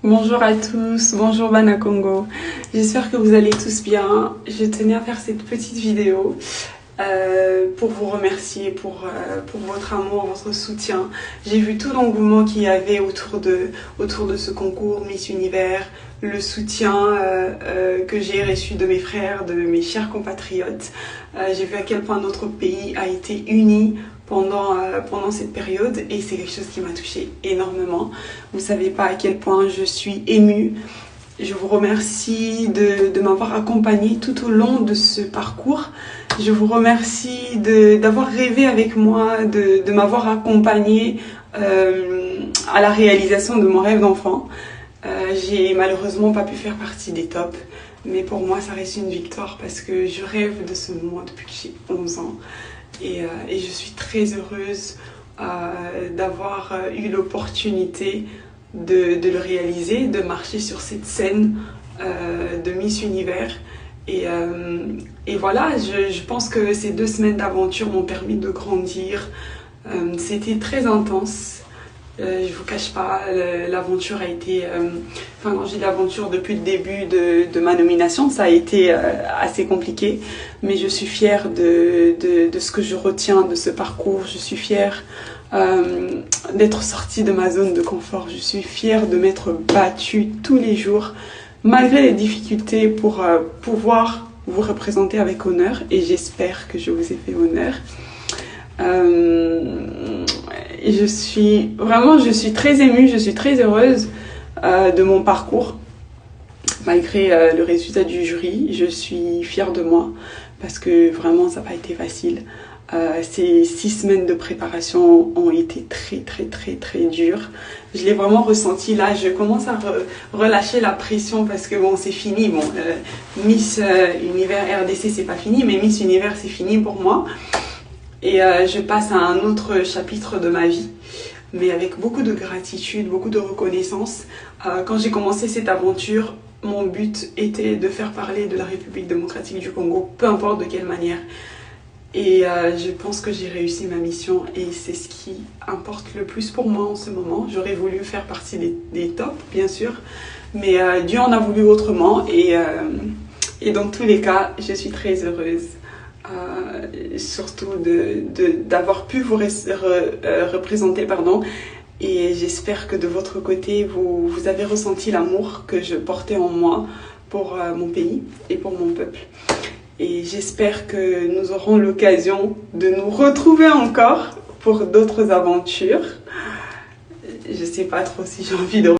Bonjour à tous, bonjour Bana Congo. J'espère que vous allez tous bien. Je tenais à faire cette petite vidéo pour vous remercier pour votre amour, votre soutien. J'ai vu tout l'engouement qu'il y avait autour de ce concours Miss Univers, le soutien que j'ai reçu de mes frères, de mes chers compatriotes. J'ai vu à quel point notre pays a été uni pendant cette période et c'est quelque chose qui m'a touchée énormément. Vous ne savez pas à quel point je suis émue. Je vous remercie de m'avoir accompagnée tout au long de ce parcours. Je vous remercie d'avoir rêvé avec moi, de m'avoir accompagnée à la réalisation de mon rêve d'enfant. J'ai malheureusement pas pu faire partie des tops, mais pour moi ça reste une victoire parce que je rêve de ce moment depuis que j'ai 11 ans. Et je suis très heureuse d'avoir eu l'opportunité de le réaliser, de marcher sur cette scène de Miss Univers. Et voilà, je pense que ces 2 semaines d'aventure m'ont permis de grandir. C'était très intense. Je vous cache pas, l'aventure a été... Enfin, quand j'ai l'aventure depuis le début de ma nomination, ça a été assez compliqué. Mais je suis fière de ce que je retiens de ce parcours. Je suis fière d'être sortie de ma zone de confort. Je suis fière de m'être battue tous les jours, malgré les difficultés, pour pouvoir vous représenter avec honneur. Et j'espère que je vous ai fait honneur. Je suis très émue, je suis très heureuse de mon parcours. Malgré le résultat du jury, je suis fière de moi parce que vraiment ça n'a pas été facile. Ces 6 semaines de préparation ont été très dures. Je l'ai vraiment ressenti là, je commence à relâcher la pression parce que bon, c'est fini. Bon, Miss Univers RDC c'est pas fini, mais Miss Univers c'est fini pour moi. Et je passe à un autre chapitre de ma vie, mais avec beaucoup de gratitude, beaucoup de reconnaissance. Quand j'ai commencé cette aventure, mon but était de faire parler de la République démocratique du Congo, peu importe de quelle manière. Et je pense que j'ai réussi ma mission et c'est ce qui importe le plus pour moi en ce moment. J'aurais voulu faire partie des tops, bien sûr, mais Dieu en a voulu autrement et dans tous les cas, je suis très heureuse. Surtout d'avoir pu vous représenter, et j'espère que de votre côté vous avez ressenti l'amour que je portais en moi pour mon pays et pour mon peuple, et j'espère que nous aurons l'occasion de nous retrouver encore pour d'autres aventures. Je sais pas trop si j'ai envie de